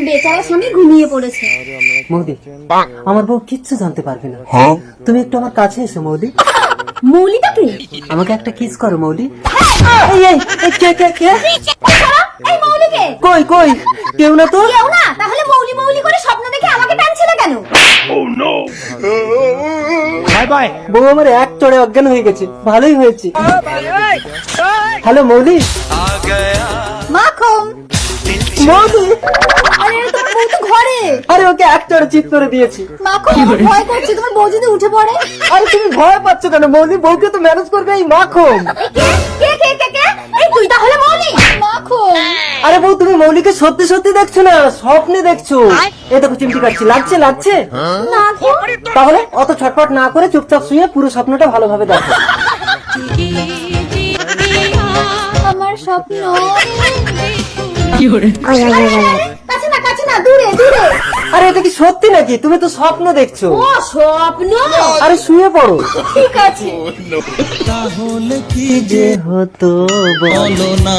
বেচারা স্বামী ঘুমিয়ে পড়েছে। মৌদি, আমার বউ কিচ্ছু জানতে পারবে না। তুমি একটু আমার কাছে এসো মৌদি। মৌলিটা কে? আমাকে একটা কিস করো মৌদি। এই এই এই, কে কে কে? এই মৌলিকে কই কই, কেউ না তো। কেউ না, তাহলে মৌলি মৌলি করে স্বপ্ন দেখে আমাকে টানছিলে কেন? Bye bye. বউ আমার এক চড়ে অজ্ঞান হয়ে গেছে, ভালোই হয়েছে। হ্যালো মৌলি। মাখন মৌলি, আরে তোমার বউ তো ঘরে। আরে ওকে এক চড়ে চিৎ করে দিয়েছি। মাখন আমার ভয় করছে, তোমার বউ যদি উঠে পড়ে। আরে তুমি ভয় পাচ্ছ কেন? মৌলি বউকে তো ম্যানেজ করবে এই মাখন। কে কে কে কে? এই তুই তাহলে মৌলি? মাখন আরে বউ, তুমি মৌলিকে সত্যি সত্যি দেখছো না, স্বপ্নে দেখছো। এ দেখো চিমটি কাটছি, লাগছে লাগছে। না গো। তাহলে অত ছটফট না করে চুপচাপ শুয়ে পুরো স্বপ্নটা ভালোভাবে দেখো। আমার স্বপ্ন। কাছে না কাছে না, দূরে দূরে। আরে এটা কি সত্যি নাকি? তুমি তো স্বপ্ন দেখছো। ও স্বপ্ন। আরে শুয়ে পড়ো। ঠিক আছে। তাহলে কি যে হতো বলো না,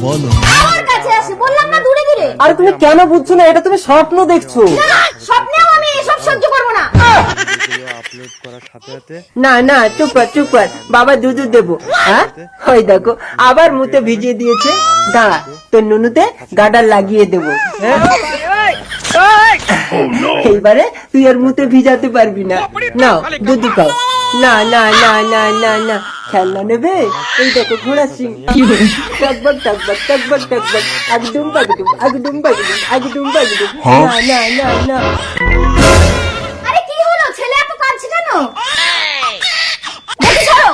বলো আমার কাছে আসে, বললাম না দূরে দূরে। আরে তুমি কেন বুঝছো না? এটা তুমি স্বপ্ন দেখছো। না, স্বপ্নেও আমি এসব সহ্য করবো না। আপলোড করার সাথে সাথে না না, চুপ কর চুপ কর, বাবা দুধ দেবো। হ্যাঁ ওই দেখো আবার মুতে ভিজিয়ে দিয়েছে। দাঁড়া, তোর নুনুতে গাডার লাগিয়ে দেবো। হ্যাঁ? এইবারে তুই আর মুতে ভিজাতে পারবি না। নাও দুধ খাও। না না না না না না, খেলনা নেবে? এই দেখো ঘোড়া সিং। টকবক টকবক টকবক টকবক, আগডুম বাগডুম আগডুম বাগডুম আগডুম বাগডুম। না না না না। আরে কি হলো, ছেলে এত কাঁদছে কেন? দেখি ছাড়ো।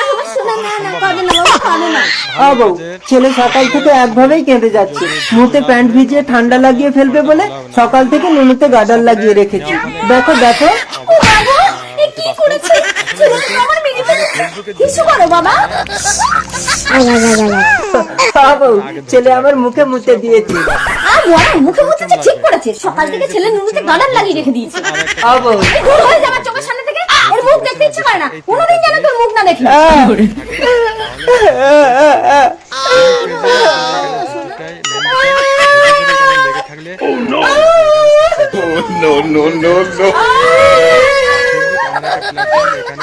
আমার শোনা না না, কাঁদে না বাবা, কাঁদে না। বউ, ছেলে সকাল থেকে একভাবেই কেঁদে যাচ্ছে। মুতে প্যান্ট ভিজিয়ে ঠান্ডা লাগিয়ে ফেলবে বলে সকাল থেকে নুনুতে গাডার লাগিয়ে রেখেছি। দেখো দেখো। ও বাবা, এ কি করেছে? ছেলে তো আমার মেরে ফেলেছে। কিছু করো বাবা। বউ, ছেলে আমার মুখে মুতে দিয়েছে। আর বড় মুখে মুখে ঠিক করেছে। সকাল থেকে ছেলে নুনুতে গাডার লাগিয়ে রেখে দিয়েছে। বউ, এই দূর হয়ে যা আমার চোখের সামনে থেকে। এর মুখ দেখতে ইচ্ছে করে না। কোনোদিন যেন তোর মুখ না দেখি। লেগে থাকলে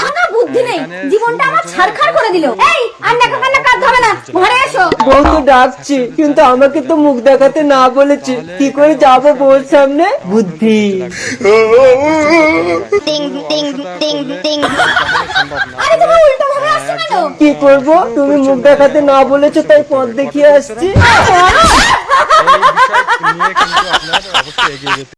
আমার বুদ্ধি নেই, জীবনটা আমার ছারখার করে দিল। এই আর নাকা কান্না কাঁদতে হবে না, ঘরে এসো। বউ তো ডাকছে, কিন্তু আমাকে তো মুখ দেখাতে না বলেছে। কি করে যাবো বউর সামনে? বুদ্ধি। আরে তোমার উল্টো ভাবে আসছে কেন? কি করবো? তুমি মুখ দেখাতে না বলেছো তাই পথ দেখিয়ে আসছি। এই বিষয় নিয়ে কিন্তু আপনার অবশ্যই এগিয়ে যেতে